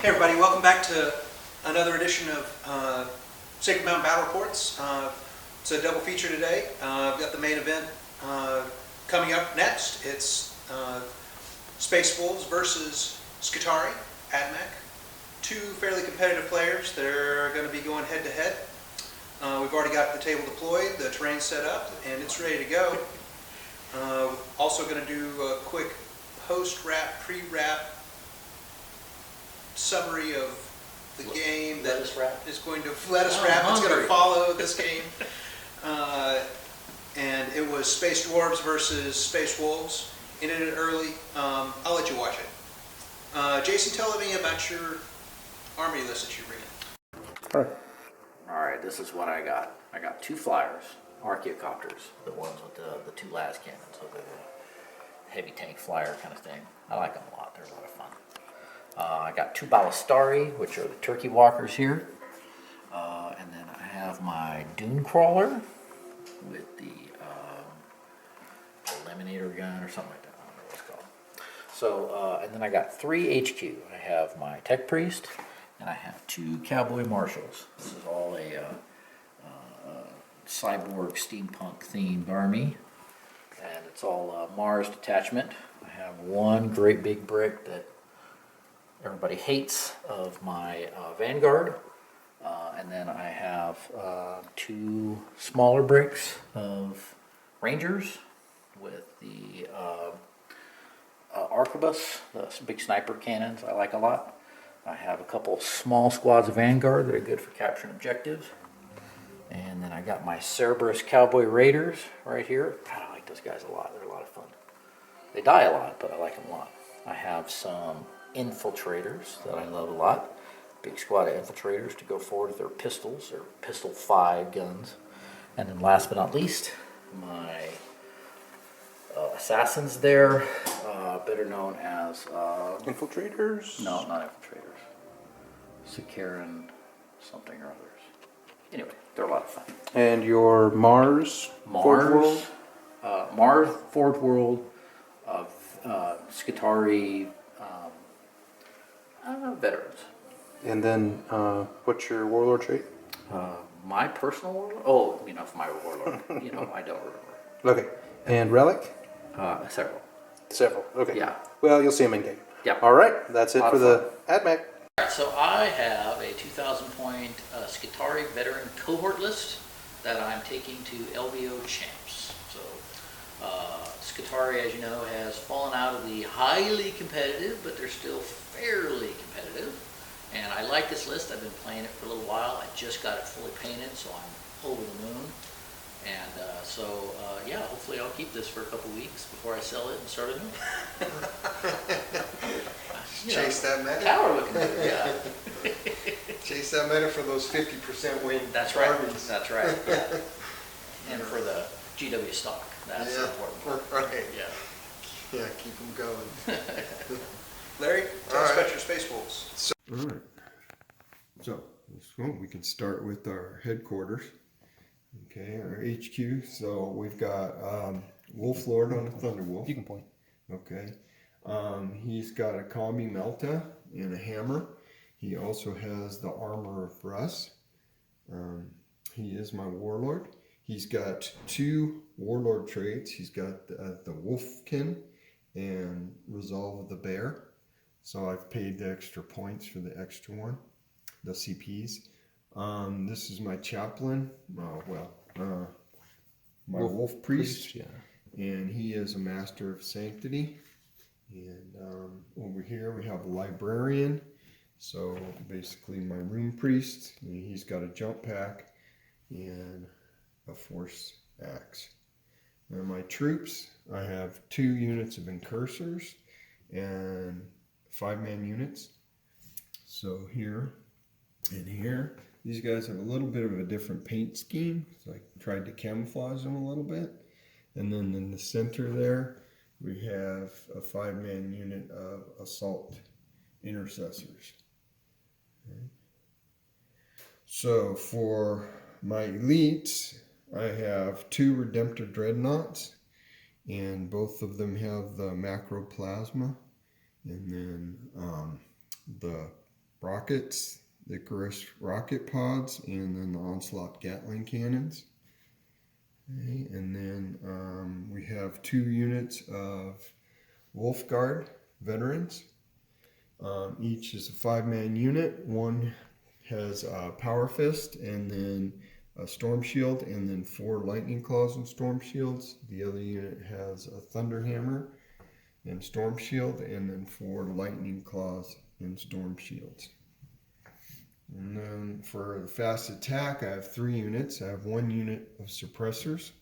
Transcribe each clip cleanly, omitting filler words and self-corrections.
Hey everybody, welcome back to another edition of Sacred Mountain Battle Reports. It's a double feature today. We've got the main event coming up next. It's Spacewolves versus Skitarii, Admech. Two fairly competitive players that are going to be going head to head. We've already got the table deployed, the terrain set up, and it's ready to go. Also going to do a quick post-wrap, pre-wrap summary of the game that is going to let us wrap. It's going to follow this game. And it was Space Dwarves versus Space Wolves. Ended it early. I'll let you watch it. Jason, tell me about your army list that you're bringing. Alright, this is what I got. I got 2 flyers, archaeocopters, the ones with the 2 las cannons, so they're the heavy tank flyer kind of thing. I like them a lot, they're a lot of fun. I got 2 ballistari, which are the turkey walkers here. And then I have my dune crawler with the eliminator gun or something like that. I don't know what it's called. So, and then I got 3 HQ. I have my tech priest, and I have 2 cowboy marshals. This is all a cyborg steampunk themed army, and it's all Mars detachment. I have 1 great big brick that everybody hates of my Vanguard, and then I have 2 smaller bricks of Rangers with the Arquebus, the big sniper cannons I like a lot. I have a couple small squads of Vanguard that are good for capturing objectives. And then I got my Cerberus Cowboy Raiders right here. God, I like those guys a lot. They're a lot of fun. They die a lot, but I like them a lot. I have some infiltrators that I love a lot. Big squad of infiltrators to go forward with their pistols, or pistol 5 guns. And then last but not least, my assassins there, better known as... Infiltrators? No, not infiltrators. Sakaran something or others. Anyway, they're a lot of fun. And your Mars, Forge World? Mars, Forge World, Skitarii, veterans. And then what's your warlord trait? My personal warlord? Oh, you know, for my warlord. You know, I don't remember. Okay. And relic? Several. Several. Okay. Yeah. Well, you'll see them in game. Yeah. All right. That's it for the Admech. Alright, so I have a 2,000 point Skitarii veteran cohort list that I'm taking to LVO champs. So Skitarii, as you know, has fallen out of the highly competitive, but they're still fairly competitive. And I like this list. I've been playing it for a little while. I just got it fully painted, so I'm over the moon. And yeah, hopefully I'll keep this for a couple weeks before I sell it and start a new one. Chase that meta. Tower looking good, yeah. Chase that meta for those 50% win. That's right. armies. That's right. Yeah. And for the GW stock, that's the important part. Right. Yeah. Yeah, keep them going. Larry, tell us about your Space Wolves. All right. So we can start with our headquarters. Okay, our HQ. So we've got Wolf Lord on the Thunderwolf. You can point. Okay. He's got a Kami Melta and a hammer. He also has the armor of Russ. He is my warlord. He's got 2 warlord traits. He's got the Wolfkin and Resolve of the Bear. So I've paid the extra points for the extra one, the CPs. This is my chaplain. My wolf priest. Yeah. And he is a master of sanctity. And over here we have a librarian. So basically my room priest. And he's got a jump pack and a force axe. And my troops, I have 2 units of incursors and 5-man units. So here and here, these guys have a little bit of a different paint scheme. So I tried to camouflage them a little bit. And then in the center there, we have a 5-man unit of assault intercessors. Okay. So for my elites, I have 2 Redemptor dreadnoughts, and both of them have the macroplasma, and then the rockets, the Icarus rocket pods, and then the Onslaught Gatling cannons. Okay, and then we have 2 units of Wolfgard Veterans. Each is a 5-man unit. One has a Power Fist and then a Storm Shield and then 4 Lightning Claws and Storm Shields. The other unit has a Thunder Hammer and Storm Shield and then 4 Lightning Claws and Storm Shields. And then for the fast attack, I have 3 units. I have 1 unit of suppressors.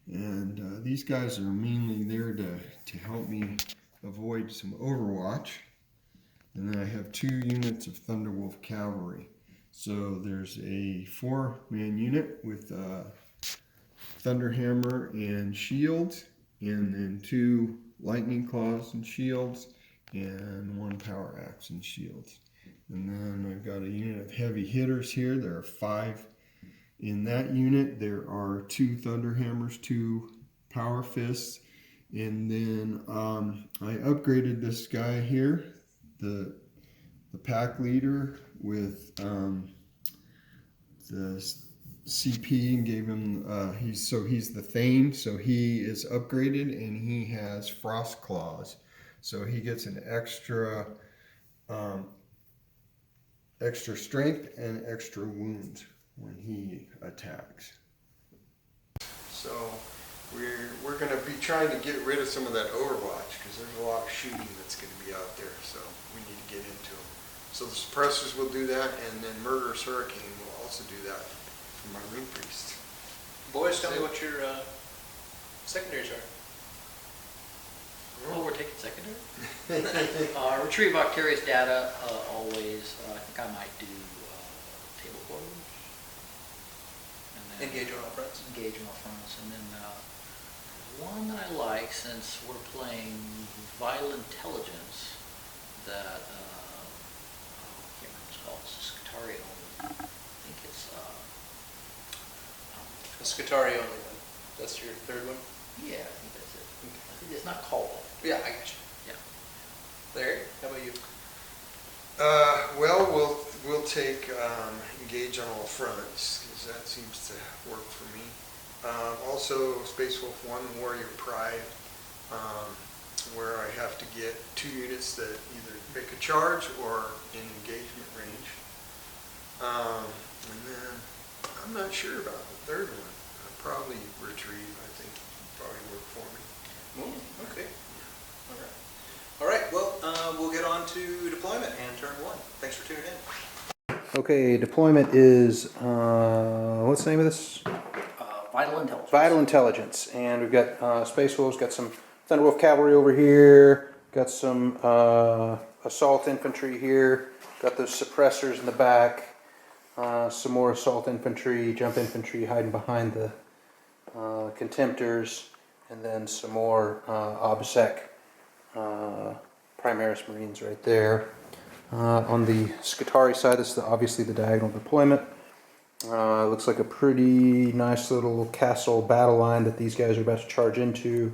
And these guys are mainly there to help me avoid some Overwatch. And then I have 2 units of Thunderwolf Cavalry. So there's a 4-man unit with Thunderhammer and shields, and then 2 Lightning Claws and shields, and 1 Power Axe and shields. And then I've got a unit of heavy hitters here. There are 5 in that unit. There are 2 Thunderhammers, 2 Power Fists, and then I upgraded this guy here, the pack leader, with the CP, and gave him he's the Thane, so he is upgraded and he has Frost Claws, so he gets an extra extra strength and extra wounds when he attacks. So we're going to be trying to get rid of some of that Overwatch because there's a lot of shooting that's going to be out there, so we need to get into them. So the suppressors will do that, and then Murderous Hurricane will also do that for my Rune Priest. Boys, tell me what your secondaries are. Oh, we're taking secondary? Retrieve Octarius data, always. I think I might do table quarters. And then Engage on all fronts. Engage on all fronts. And then one I like, since we're playing Vital Intelligence, that, I can't remember what it's called, it's Scutari only. I think it's, A Scutari only one. That's your third one? yeah, I think that's it. I think it's not called that. Yeah, I got you. Yeah. Larry, how about you? Well, we'll take Engage on All Fronts, because that seems to work for me. Also, Space Wolf 1 Warrior Pride, where I have to get 2 units that either make a charge or in engagement range. And then I'm not sure about the third one. Probably Retrieve, I think, would probably work for me. Oh, okay. All right, well, we'll get on to deployment and turn 1. Thanks for tuning in. Okay, deployment is, what's the name of this? Vital Intelligence. Vital Intelligence. And we've got Space Wolves, got some Thunderwolf Cavalry over here, got some Assault Infantry here, got those suppressors in the back, some more Assault Infantry, Jump Infantry hiding behind the Contemptors, and then some more OBSEC Primaris Marines right there. On the Scutari side, this is obviously the diagonal deployment. Looks like a pretty nice little castle battle line that these guys are about to charge into,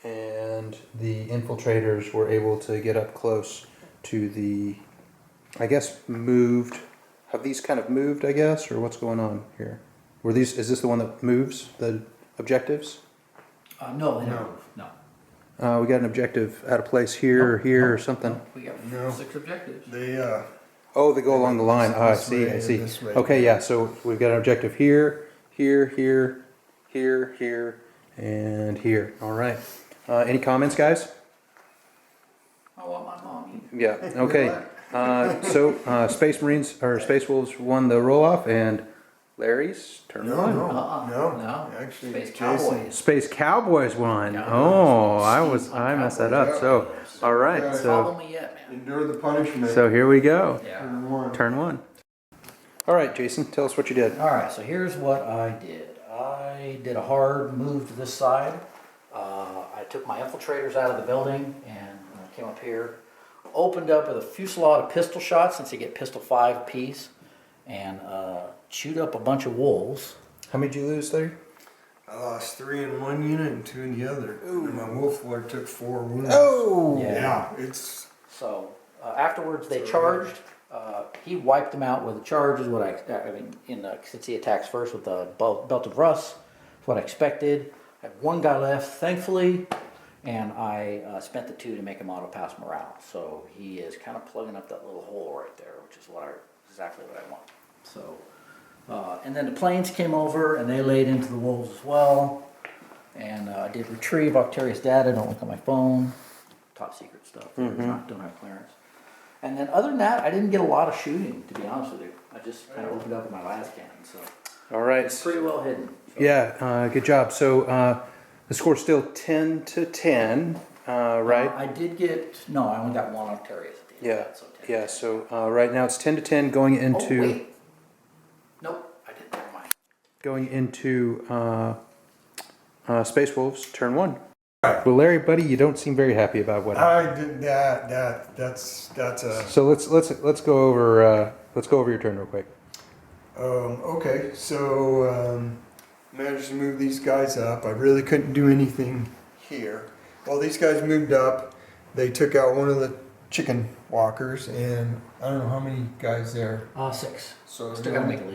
and the infiltrators were able to get up close to the, I guess, moved. Have these kind of moved, I guess, or what's going on here? Were these? Is this the one that moves the objectives? No, they No. don't. No. We got an objective out of place here, or here, or something. We got No. 6 objectives. They Oh, they go along the line. Oh, I This see, way I and see. this way. Okay, yeah, so we've got an objective here, here, here, here, here, and here. All right. Any comments, guys? I want my mom. Yeah, okay. So Space Marines, or Space Wolves won the roll-off, and Larry's turn No, one. no, No. no. Actually, Space Jason. Cowboys. Space Cowboys won. Yeah. Oh, Steve I messed that Cowboys. up. So, all right, Follow so me yet, man. Endure the punishment. here we go. Yeah. Turn 1. Turn 1. All right, Jason, tell us what you did. All right, so here's what I did. I did a hard move to this side. I took my infiltrators out of the building and I came up here, opened up with a fusillade of pistol shots since you get pistol 5 apiece, and chewed up a bunch of wolves. How many did you lose, Larry? I lost 3 in one unit and 2 in the other. And my Wolf Lord took 4 wounds. Oh! Yeah, it's So Afterwards, they charged. He wiped them out with a charge, is what I mean, since he attacks first with the belt of rust, is what I expected. I had one guy left, thankfully, and I spent the 2 to make him auto pass morale. So he is kind of plugging up that little hole right there, which is exactly what I want. So, and then the planes came over and they laid into the wolves as well. And I did retrieve Octarius data, don't look at my phone, top secret stuff, don't have clearance. And then other than that, I didn't get a lot of shooting, to be honest with you. I just kind of opened up with my last cannon, so All right. it's pretty well hidden. So. Yeah, good job. So the score's still 10-10, right? I did get, no, I only got one Octarius at the end Yeah, of that, so 10. yeah. So right now it's 10-10 going into Oh, wait. Nope, I didn't, never mind. going into Spacewolves turn 1. Well, Larry, buddy, you don't seem very happy about what happened. I did that's a, So let's go over your turn real quick. okay, so, managed to move these guys up. I really couldn't do anything here. While these guys moved up, they took out one of the chicken walkers, and I don't know how many guys there. 6. So Still gotta make a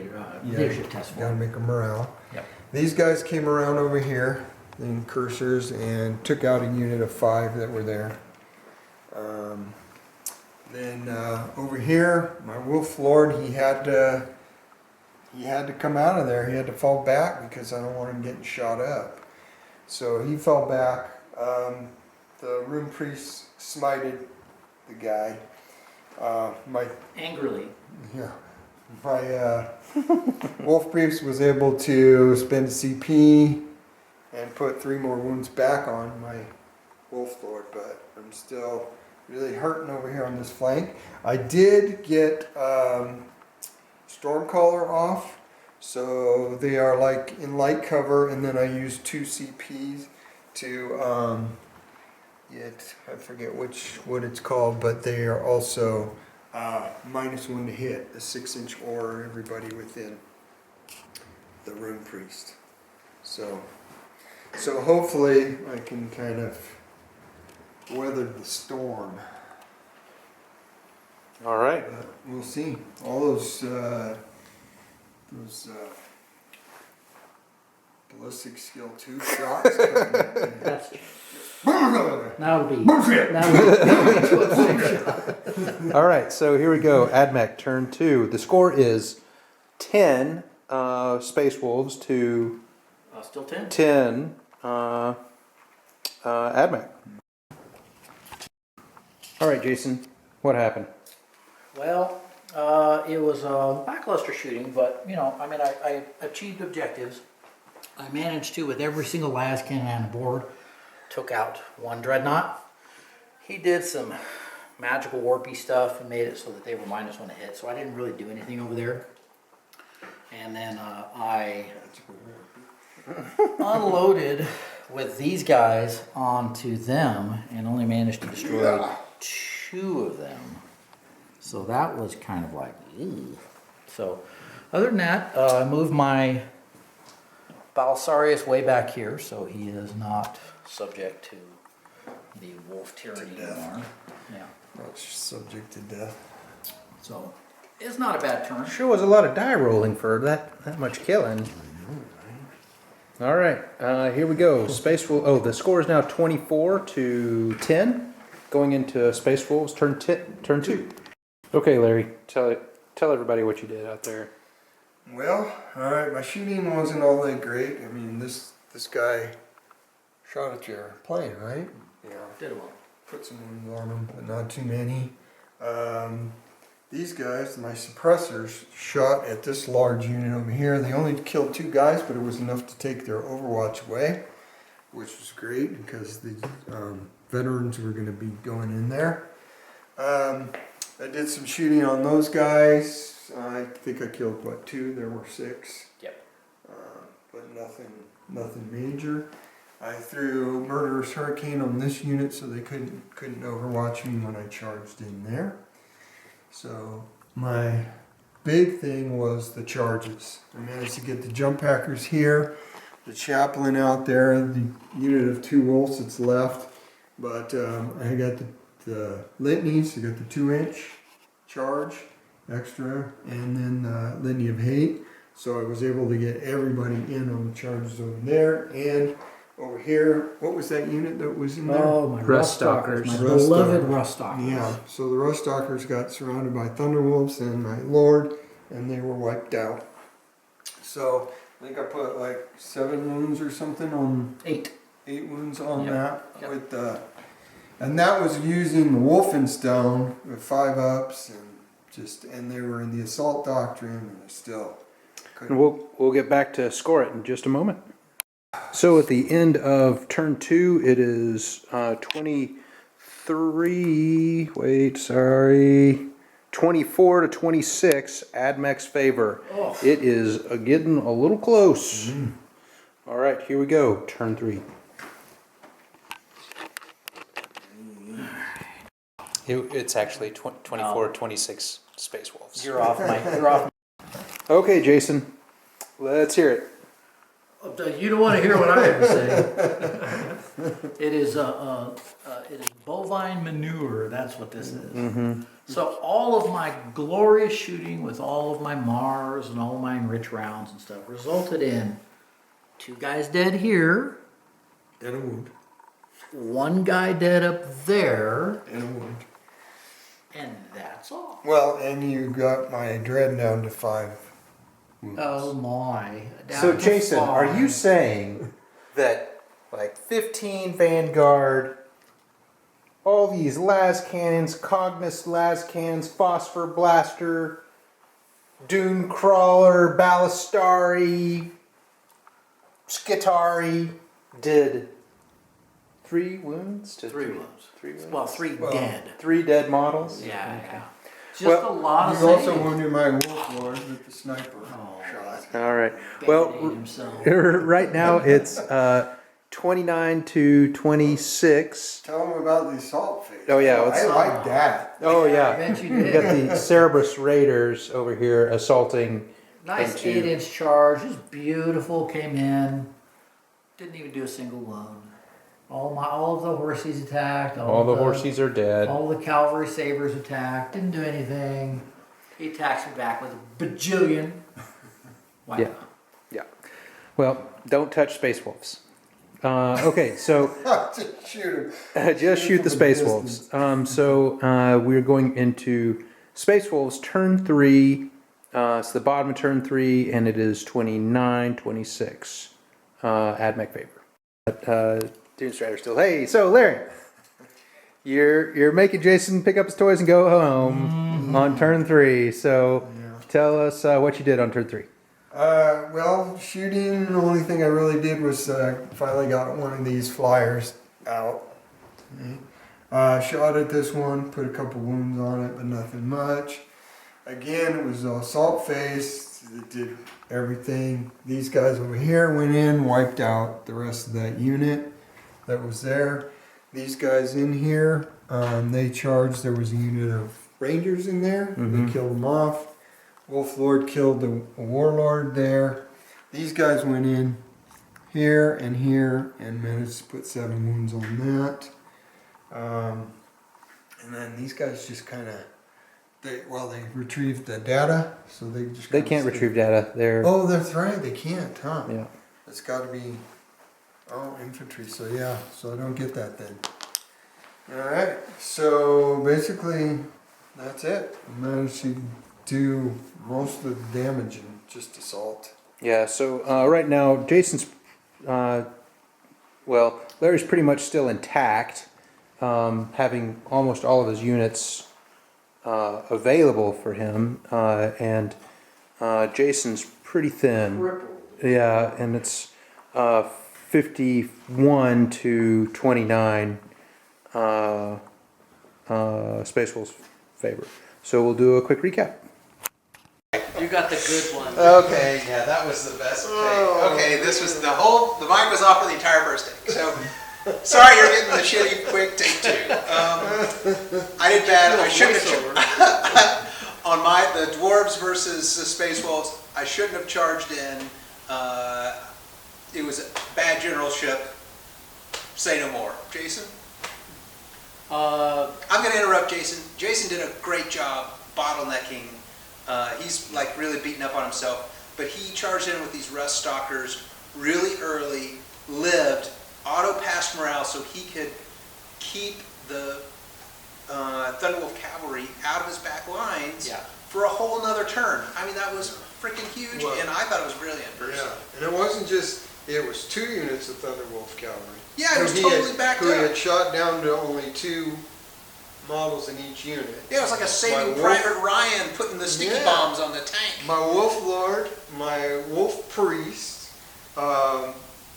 leadership test for Gotta him. make a morale. Yep. These guys came around over here in cursors and took out a unit of 5 that were there. Then over here, my wolf lord, he had to come out of there. He had to fall back because I don't want him getting shot up. So he fell back. The room priest smited the guy. Angrily. Yeah. My wolf priest was able to spend a CP and put 3 more wounds back on my wolf lord, but I'm still really hurting over here on this flank. I did get Stormcaller off, so they are like in light cover, and then I used 2 CPs to get, I forget what it's called, but they are also -1 to hit, a 6-inch ore, everybody within the room priest. So hopefully I can kind of weather the storm. All right. But we'll see. All those ballistic skill 2 shots. That's, now it'll be, two at 6 shot. All right. So here we go. Admech turn 2. The score is 10 Spacewolves to Still 10? 10 Admech. All right, Jason. What happened? Well, it was lackluster shooting, but I achieved objectives. I managed to, with every single las cannon on the board, took out 1 dreadnought. He did some magical warpy stuff and made it so that they were -1 to hit, so I didn't really do anything over there. And then I unloaded with these guys onto them and only managed to destroy 2 of them. So that was kind of like, ew. So other than that, I moved my Balisarius way back here, so he is not subject to the wolf tyranny anymore. Yeah. Not subject to death. So it's not a bad turn. Sure was a lot of die rolling for that much killing. All right, here we go. The score is now 24-10, going into Space Wolves turn 2. Okay, Larry, tell everybody what you did out there. Well, all right. My shooting wasn't all that great. I mean, this guy shot at your plane, right? Yeah. Did well. Put some wounds on him, but not too many. These guys, my suppressors, shot at this large unit over here. They only killed 2 guys, but it was enough to take their overwatch away, which was great because the veterans were going to be going in there. I did some shooting on those guys. I think I killed, 2? There were 6. Yep. But nothing major. I threw Murderous Hurricane on this unit so they couldn't overwatch me when I charged in there. So my big thing was the charges. I managed to get the jump packers here, the chaplain out there, the unit of 2 wolves that's left, but I got the litanies. You got the 2-inch charge extra, and then litany of hate. So I was able to get everybody in on the charges over there. And over here, what was that unit that was in there? Oh, my Rust Stalkers, my Rust beloved Stalkers. Rust Stalkers. Yeah, so the Rust Stalkers got surrounded by Thunderwolves and my Lord, and they were wiped out. So I think I put like 7 wounds or something on 8. 8 wounds on Yep. that Yep. with and that was using the Wolfenstone with 5-ups and they were in the assault doctrine and I still couldn't. And we'll get back to score it in just a moment. So at the end of turn 2, it is 23. Wait, sorry. 24 to 26, Admech's favor. Oh. It is getting a little close. All right, here we go. Turn 3. It's actually 24, 26 Spacewolves. You're off, Mike. You're off. Okay, Jason, let's hear it. You don't want to hear what I have to say. It is bovine manure. That's what this is. So all of my glorious shooting with all of my Mars and all my enriched rounds and stuff resulted in 2 guys dead here, And a wound. 1 guy dead up there, And a wound. and that's all. Well, and you got my dread down to 5 wounds. Oh my! So, Down to Jason, are 5. you saying that like 15 Vanguard, all these las cannons, Cognis las cannons, Phosphor Blaster, Dune Crawler, Ballistari, Skitari did 3 wounds? To 3 wounds? 3 wounds? Well, 3 Well, dead. 3 dead models? Yeah. Just Well, a lot of You also saving. wounded my Wolf Lord with the sniper Oh. shot. All right. Well, Band-Aid himself. right now it's 29 to 26. Tell them about the assault phase. Oh, yeah, I let's- like that. Oh, I yeah. bet you We did. got the Cerberus Raiders over here assaulting. Nice into- 8-inch charge, just beautiful. Came in, didn't even do a single wound. All of the horsies attacked. All the horsies are dead. All the cavalry sabers attacked. Didn't do anything. He attacks me back with a bajillion. Wow. Yeah. Yeah. Well, don't touch Space Wolves. Okay, so Just shoot him. just shoot the from a Space Wolves. So we're going into Space Wolves turn 3. It's the bottom of turn 3, and it is 29, 26. Admech favor. Dune Strider still. Hey, so Larry, you're making Jason pick up his toys and go home on turn 3. So tell us what you did on turn 3. Well, shooting, the only thing I really did was finally got one of these flyers out. Shot at this one, put a couple wounds on it, but nothing much. Again, it was assault phase. It did everything. These guys over here went in, wiped out the rest of that unit that was there. These guys in here, they charged. There was a unit of Rangers in there. They killed them off. Wolf Lord killed the Warlord there. These guys went in here, and managed to put 7 wounds on that. And then these guys just kind of, they retrieved the data, so they just. They kinda can't stayed- retrieve data. They're Oh, that's right. They can't, huh? yeah. It's got to be infantry. So yeah, so I don't get that then. All right. So basically, that's it. I managed to do most of the damage in just assault. Yeah, so right now, Jason's, well, Larry's pretty much still intact, having almost all of his units available for him, and Jason's pretty thin. Crippled. Yeah, and it's 51 to 29 Space Wolves favor. So we'll do a quick recap. You got the good one. Okay, yeah, that was the best take. Okay, this was the mic was off for the entire first take. So, sorry you're getting the shitty quick take 2. I did bad. I shouldn't have, on the Dwarves versus the Space Wolves, I shouldn't have charged in. It was a bad generalship. Say no more. Jason? I'm going to interrupt Jason. Jason did a great job bottlenecking. He's like really beating up on himself, but he charged in with these rust stalkers really early, lived, auto-passed morale so he could keep the Thunderwolf cavalry out of his back lines for a whole nother turn. I mean, that was freaking huge, Well, and I thought it was brilliant. Yeah, and it wasn't just, it was 2 units of Thunderwolf cavalry. Yeah, it was Who he totally had- backed Who he up. had shot down to only 2 models in each unit. Yeah, it was like a Saving My Private Ryan putting the sticky Yeah. bombs on the tank. My Wolf Lord, my Wolf Priest,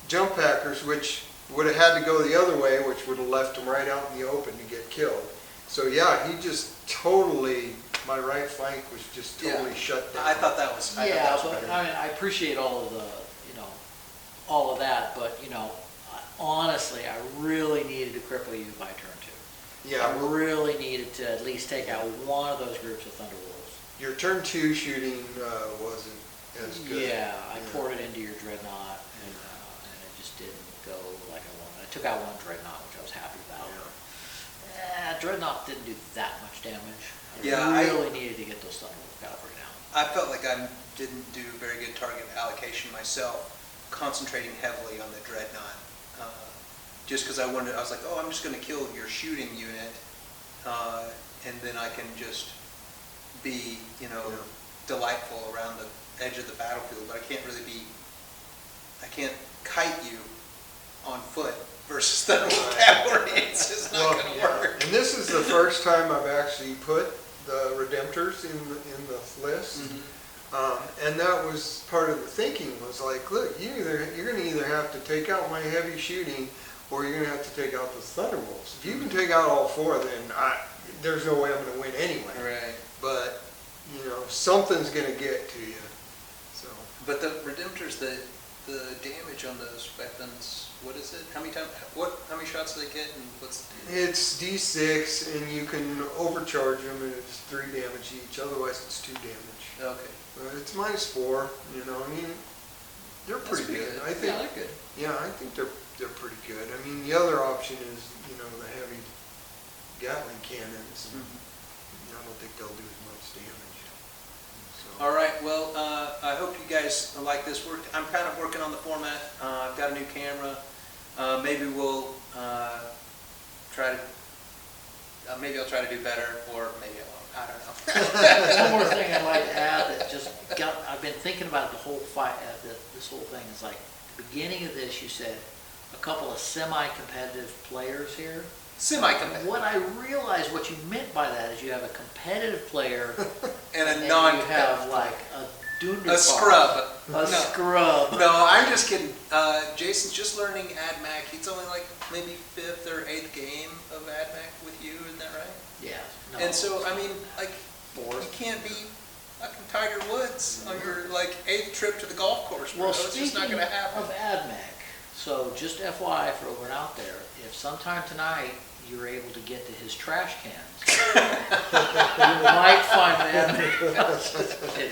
jump packers, which would have had to go the other way, which would have left them right out in the open to get killed. So yeah, he just totally, my right flank was just totally shut down. I thought that was, I thought Yeah, that was but better. I mean, I appreciate all of the, you know, all of that, but, you know, honestly, I really needed to cripple you by turn 2. Yeah, I really needed to at least take out one of those groups of Thunderwolves. your turn 2 shooting wasn't as good. Yeah, I poured it into your Dreadnought, and it just didn't go like I wanted. I took out one Dreadnought, which I was happy about. Dreadnought didn't do that much damage. I really needed to get those Thunderwolf cavalry down. I felt like I didn't do very good target allocation myself, concentrating heavily on the Dreadnought. Just because I was like, oh, I'm just going to kill your shooting unit, and then I can just be, you know, delightful around the edge of the battlefield. But I can't kite you on foot versus the cavalry. It's just not going to work. And this is the first time I've actually put the Redemptors in the list. And that was part of the thinking, was like, look, you're going to either have to take out my heavy shooting, or you're going to have to take out the Thunderwolves. If you can take out all 4, then there's no way I'm going to win anyway. Right. But, you know, something's going to get to you. So. But the Redemptors, the damage on those weapons, what is it? How many shots do they get, and what's the deal? It's D6, and you can overcharge them, and it's 3 damage each. Otherwise, it's 2 damage. Okay. But it's -4. You know, I mean, they're That's pretty good. I think. Yeah, they're good. Yeah, I think they're pretty good. I mean, the other option is, you know, the heavy Gatling cannons. I don't think they'll do as much damage. So. All right, well, I hope you guys like this work. I'm kind of working on the format. I've got a new camera. Maybe we'll maybe I'll try to do better, or maybe I won't. I don't know. One more thing I'd like to add that I've been thinking about the whole fight, this whole thing is like, the beginning of this, you said a couple of semi-competitive players here. Semi-competitive. What I realized what you meant by that is you have a competitive player And a and non-competitive. you have like a Dunderbar. A scrub. A scrub. No, I'm just kidding. Jason's just learning Admech. He's only like maybe 5th or 8th game of Admech with you, isn't that right? Yeah. No. And so, I mean, like, you Fourth. can't be fucking Tiger Woods on your like 8th trip to the golf course, bro. Well, It's just not speaking going to happen. of Admech, so just FYI for over and out there, if sometime tonight you're able to get to his trash cans, you might find Admech.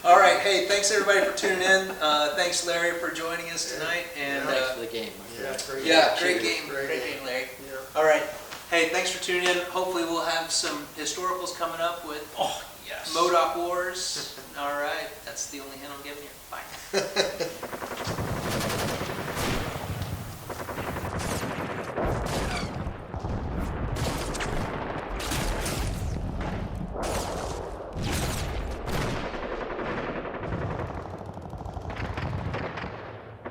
All right, hey, thanks everybody for tuning in. Thanks Larry for joining us tonight. And Thanks for the game, my Yeah, friend. great game, Larry. Yeah. All right, hey, thanks for tuning in. Hopefully we'll have some historicals coming up with Yes. MODOK Wars. All right, that's the only hint I'm giving you. Bye.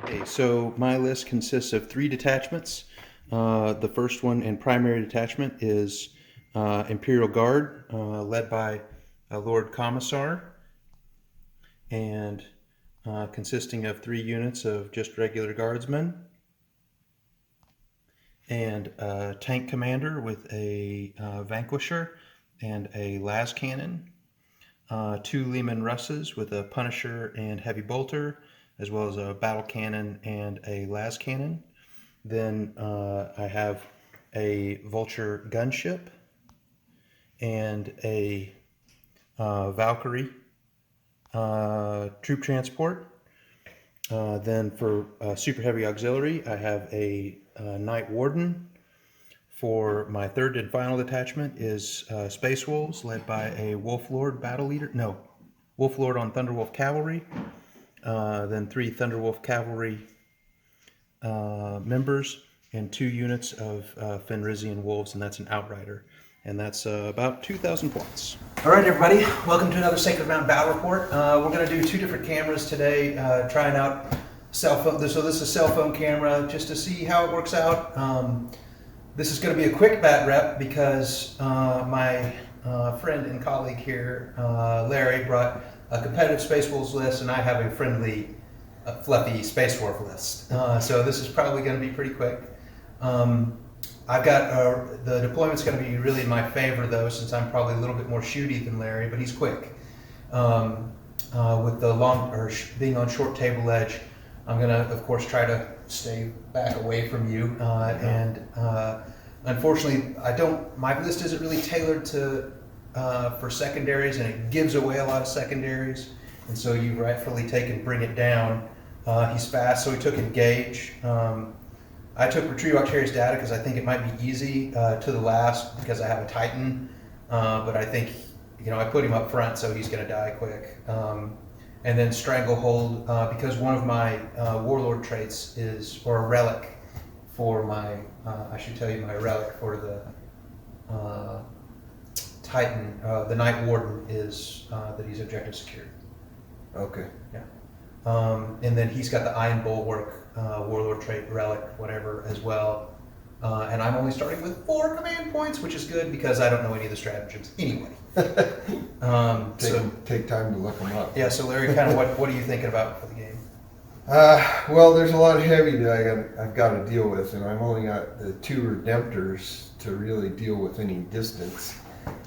Okay, so my list consists of 3 detachments. The first one and primary detachment is Imperial Guard, led by Lord Commissar, and consisting of 3 units of just regular guardsmen, and a tank commander with a Vanquisher and a las cannon, 2 Lehman Russes with a Punisher and Heavy Bolter, as well as a battle cannon and a las cannon. Then I have a Vulture gunship and a Valkyrie troop transport. Then for super heavy auxiliary, I have a Night Warden, for my third and final detachment is Spacewolves, led by a Wolf Lord battle leader. No, Wolf Lord on Thunderwolf Cavalry. Then 3 Thunderwolf Cavalry members and 2 units of Fenrisian Wolves, and that's an Outrider. And that's about 2,000 points. All right, everybody, welcome to another Sacred Mountain Battle Report. We're going to do 2 different cameras today, trying out cell phone. So this is a cell phone camera just to see how it works out. This is going to be a quick bat rep because my friend and colleague here, Larry, brought a competitive Space Wolves list, and I have a friendly, fluffy Space Wolf list. So this is probably going to be pretty quick. I've got the deployment's going to be really in my favor though, since I'm probably a little bit more shooty than Larry, but he's quick. With the being on short table edge, I'm going to, of course, try to stay back away from you. Unfortunately, my list isn't really tailored to for secondaries, and it gives away a lot of secondaries. And so you rightfully take and bring it down. He's fast, so he took engage. I took retrieve Octarius data because I think it might be easy to the last because I have a Titan, but I think, I put him up front, so he's going to die quick. And then Stranglehold, because one of my Warlord traits or a relic for my, I should tell you my relic for the Titan, the Night Warden is that he's objective secured. Okay. Yeah. And then he's got the Iron Bulwark, Warlord trait, relic, whatever, as well. And I'm only starting with 4 command points, which is good because I don't know any of the stratagems anyway. Take time to look them up. Yeah, so Larry, kind of what are you thinking about for the game? Well, there's a lot of heavy that I've got to deal with, and I've only got the 2 Redemptors to really deal with any distance.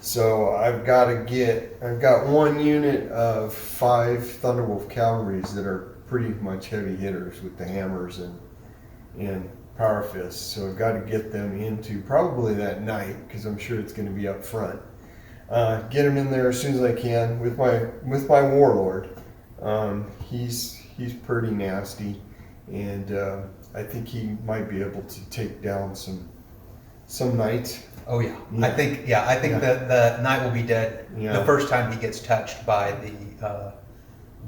So I've got 1 unit of 5 Thunderwolf Cavalries that are pretty much heavy hitters with the hammers and power fists. So I've got to get them into probably that night because I'm sure it's going to be up front. Get them in there as soon as I can with my Warlord. He's pretty nasty, and I think he might be able to take down some knights. Oh yeah. I think that the knight will be dead the first time he gets touched by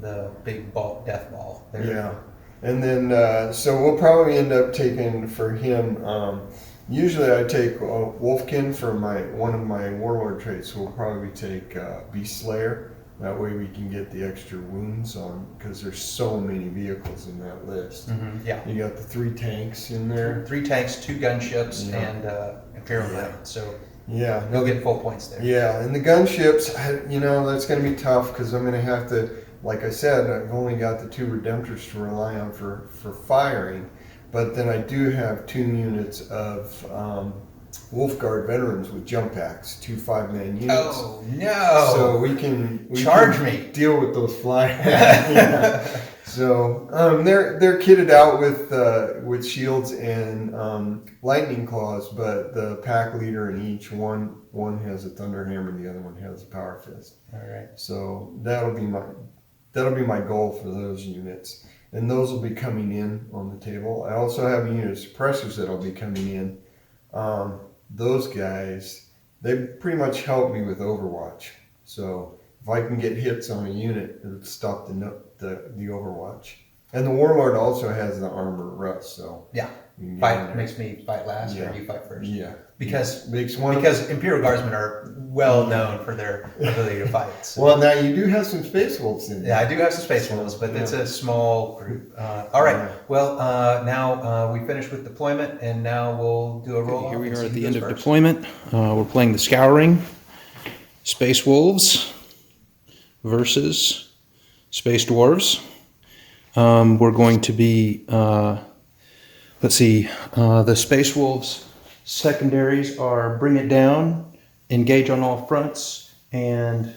the big death ball there. Yeah, and then so we'll probably end up taking for him. Usually I take Wolfkin for one of my Warlord traits. So we'll probably take Beast Slayer. That way we can get the extra wounds on, because there's so many vehicles in that list. Mm-hmm. Yeah. You got the 3 tanks in there. 3 tanks, 2 gunships, and Imperial Knight. So yeah, you'll get full points there. Yeah, and the gunships, that's going to be tough because I'm going to have to, like I said, I've only got the 2 Redemptors to rely on for firing, but then I do have 2 units of Wolfgard Veterans with jump packs, 2 5-man units. Oh no! So we can charge me. Deal with those flyers. Yeah. So they're kitted out with shields and lightning claws, but the pack leader in each one has a thunder hammer, and the other one has a power fist. All right. So that'll be my goal for those units, and those will be coming in on the table. I also have a unit of suppressors that'll be coming in. Those guys, they pretty much help me with Overwatch. So if I can get hits on a unit, it'll stop the Overwatch. And the Warlord also has the armor rust, so yeah, makes me fight last, or you fight first. Yeah, because Imperial Guardsmen are well known for their ability to fight. So. Well, now you do have some Space Wolves in there. Yeah, I do have some Space Wolves, but it's a small group. All right. Yeah. Well, now we finished with deployment, and now we'll do a roll. Here we are at the end of deployment. We're playing the Scouring, Space Wolves versus Space Dwarves. We're going to be, let's see, the Space Wolves secondaries are Bring It Down, Engage on All Fronts, and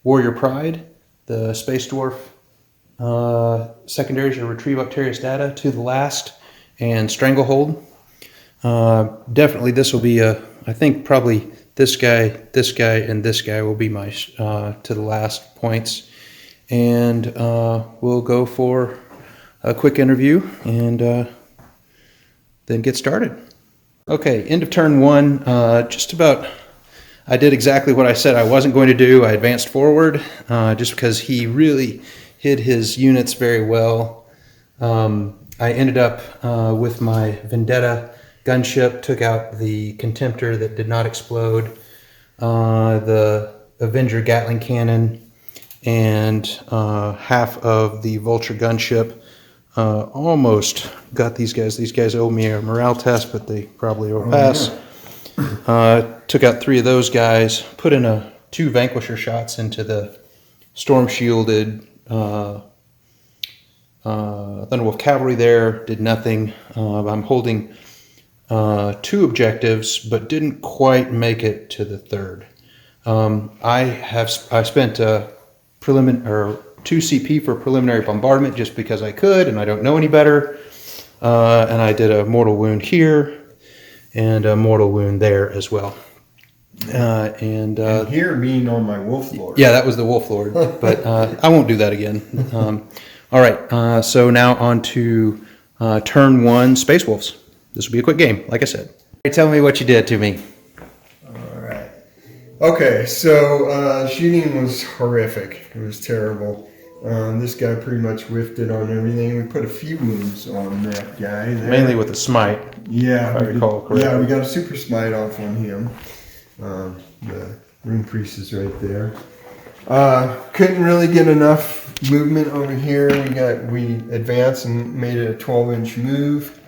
Warrior Pride. The Space Dwarf secondaries are Retrieve Octarius Data, To the Last, and Stranglehold. Definitely this will be I think probably this guy, and this guy will be my To the Last points. And we'll go for a quick interview and then get started. Okay, end of turn one. Just about, I did exactly what I said I wasn't going to do. I advanced forward just because he really hid his units very well. I ended up with my Vendetta gunship, took out the Contemptor that did not explode, the Avenger Gatling cannon, and half of the Vulture gunship. Almost got these guys. These guys owe me a morale test, but they probably will pass. Took out 3 of those guys, put in 2 Vanquisher shots into the storm shielded Thunderwolf cavalry there, did nothing. I'm holding 2 objectives, but didn't quite make it to the 3rd. I spent 2 CP for preliminary bombardment just because I could, and I don't know any better. And I did a mortal wound here and a mortal wound there as well. And here being on my Wolf Lord. Yeah, that was the Wolf Lord, but I won't do that again. All right, so now on to turn 1 Space Wolves. This will be a quick game, like I said. Tell me what you did to me. All right. Okay, so shooting was horrific. It was terrible. This guy pretty much whiffed it on everything. We put a few wounds on that guy there. Mainly with the smite. Yeah, if I recall correctly. Yeah, we got a super smite off on him. The Rune Priest is right there. Couldn't really get enough movement over here. We advanced and made it a 12-inch move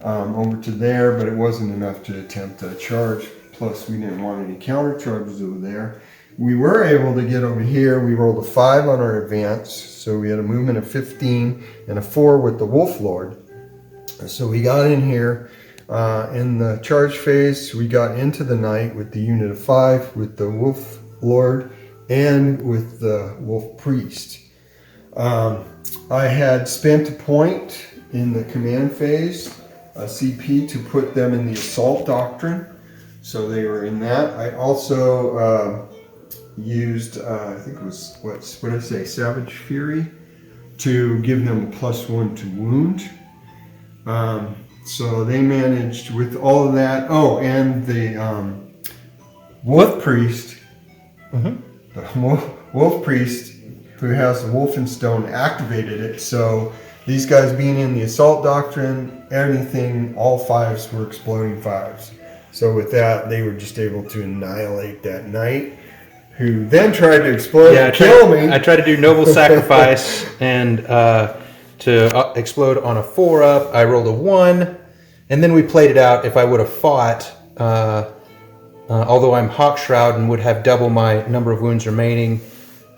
over to there, but it wasn't enough to attempt a charge. Plus, we didn't want any counter charges over there. We were able to get over here. We rolled a 5 on our advance, so we had a movement of 15 and a 4 with the Wolf Lord. So we got in here. In the charge phase, we got into the night with the unit of 5, with the Wolf Lord, and with the Wolf Priest. I had spent a point in the command phase, a CP, to put them in the Assault Doctrine. So they were in that. I also used, I think it was, what did I say, Savage Fury, to give them a +1 to wound. So they managed with all of that. Oh, and the Wolf Priest, the Wolf Priest, who has the Wolfenstone, activated it. So these guys being in the Assault Doctrine, anything, all 5s were exploding 5s. So with that, they were just able to annihilate that knight, who then tried to explode and kill me. I tried to do Noble Sacrifice and to explode on a 4-up. I rolled a 1, and then we played it out. If I would have fought, although I'm Hawkshroud and would have double my number of wounds remaining,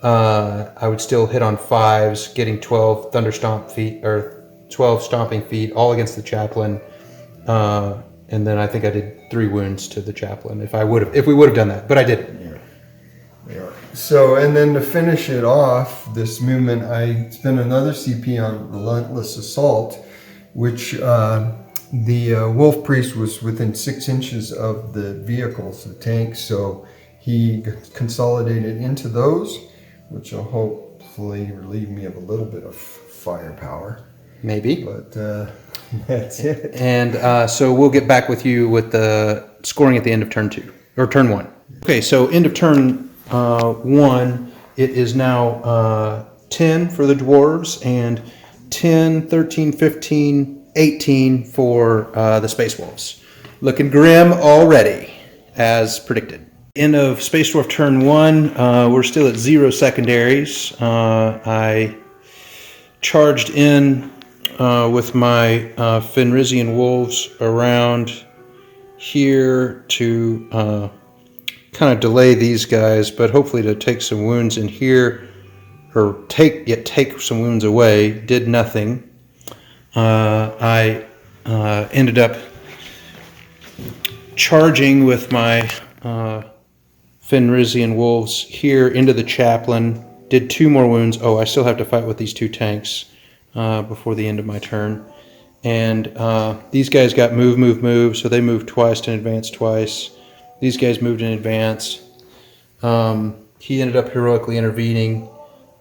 I would still hit on 5s, getting 12 Thunderstomp feet, or 12 Stomping feet, all against the Chaplain. And then I think I did 3 wounds to the Chaplain if we would have done that, but I didn't. Yeah. So, and then to finish it off, this movement, I spent another CP on Relentless Assault, which the Wolf Priest was within 6 inches of the vehicles, the tanks, so he consolidated into those, which will hopefully relieve me of a little bit of firepower. Maybe. But that's it. And so we'll get back with you with the scoring at the end of turn 2, or turn 1. Okay, so end of turn 1, it is now 10 for the Dwarves, and 10, 13, 15, 18 for the Space Wolves. Looking grim already, as predicted. End of Space Dwarf turn 1, we're still at 0 secondaries. I charged in with my Fenrisian Wolves around here to kind of delay these guys, but hopefully to take some wounds in here, or take some wounds away. Did nothing. I ended up charging with my Fenrisian Wolves here into the Chaplain. Did 2 more wounds. Oh, I still have to fight with these 2 tanks before the end of my turn. And these guys got move, so they moved twice to advance twice. These guys moved in advance. He ended up heroically intervening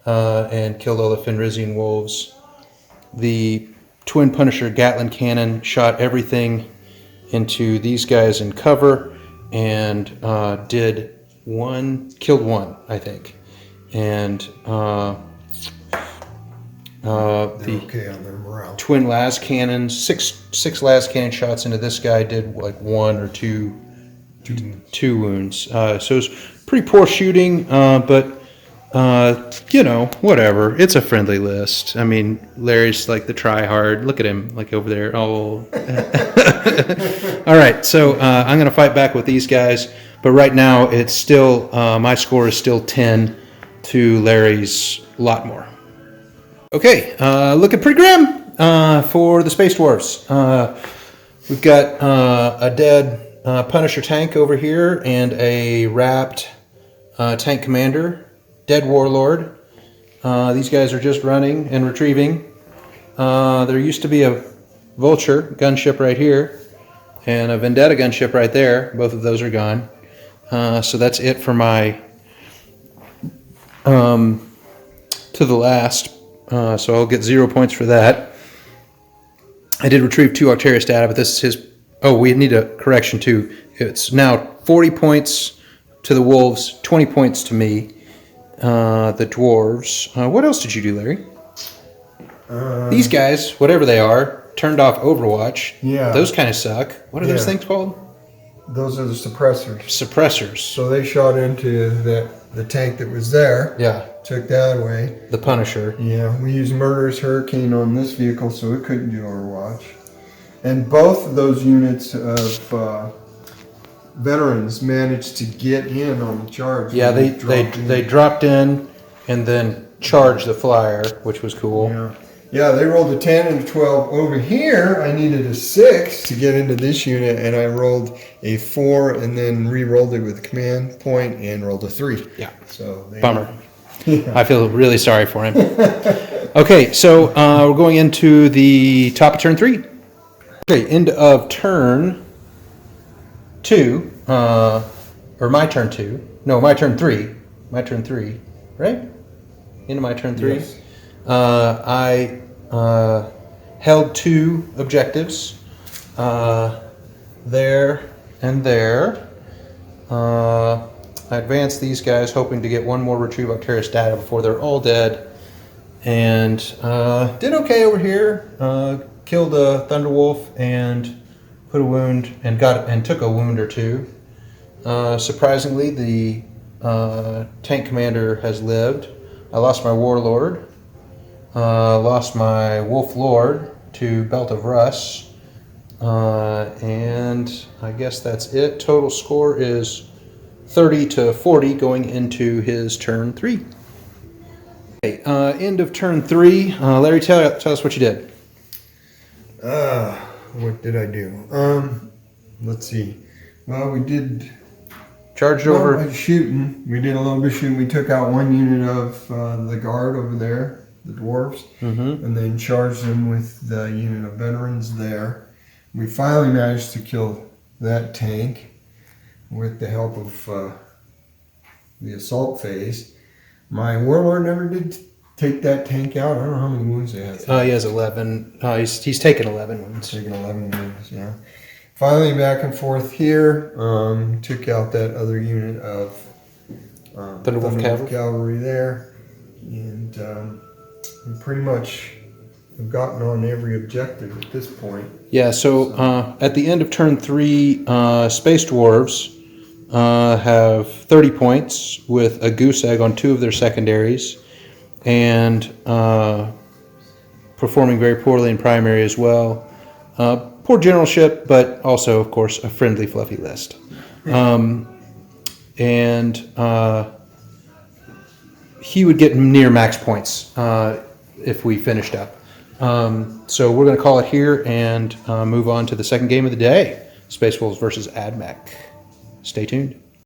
and killed all the Fenrisian Wolves. The Twin Punisher Gatling cannon shot everything into these guys in cover and killed one, I think. And They're okay on their morale. twin las cannons, six las cannon shots into this guy did like one or two wounds. So it's pretty poor shooting, but whatever. It's a friendly list. I mean, Larry's like the try hard. Look at him, like over there. Oh. All right, so I'm gonna fight back with these guys, but right now it's still my score is still 10 to Larry's a lot more. Okay, looking pretty grim for the Space Dwarves. We've got a dead Punisher tank over here and a wrapped tank commander, dead warlord. These guys are just running and retrieving. There used to be a Vulture gunship right here and a Vendetta gunship right there. Both of those are gone. So that's it for my to the last. So I'll get 0 points for that. I did retrieve 2 Octarius data, but this is his. Oh, we need a correction too. It's now 40 points to the Wolves, 20 points to me. The Dwarves. What else did you do, Larry? These guys, whatever they are, turned off Overwatch. Yeah. Those kind of suck. What are those Yeah. things called? Those are the suppressors. Suppressors. So they shot into the tank that was there. Yeah. Took that away. The Punisher. Yeah, we used Murderous Hurricane on this vehicle, so it couldn't do Overwatch. And both of those units of veterans managed to get in on the charge. Yeah, they dropped dropped in and then charged the flyer, which was cool. Yeah, they rolled a 10 and a 12. Over here, I needed a 6 to get into this unit, and I rolled a 4 and then re-rolled it with a command point and rolled a 3. Yeah. So Bummer. I feel really sorry for him. Okay, so we're going into the top of turn 3. Okay, end of turn 2, or my turn 2. No, my turn 3. My turn 3, right? Into my turn 3. Yes. I held 2 objectives, there and there. I advanced these guys, hoping to get one more retrieve Octarius data before they're all dead, and did okay over here. Killed a Thunderwolf and put a wound and took a wound or 2. Surprisingly, the tank commander has lived. I lost my warlord. Lost my Wolf Lord to Belt of Russ. And I guess that's it. Total score is 30 to 40 going into his turn 3. Okay, end of turn 3. Larry, tell us what you did. What did I do? Let's see. Well, we did Charged over. shooting. We did a little bit of shooting. We took out one unit of the guard over there, the Dwarves, and then charged them with the unit of veterans there. We finally managed to kill that tank with the help of the assault phase. My warlord never did take that tank out. I don't know how many wounds he has. He has 11. He's taken 11 wounds. Taking 11 wounds, yeah. Finally, back and forth here. Took out that other unit of Thunderwolf cavalry there, and we pretty much have gotten on every objective at this point. Yeah, so at the end of turn 3, Space Dwarves have 30 points with a goose egg on 2 of their secondaries, and performing very poorly in primary as well. Poor generalship, but also, of course, a friendly, fluffy list. And he would get near max points if we finished up. So we're going to call it here and move on to the second game of the day, Spacewolves versus Admech. Stay tuned.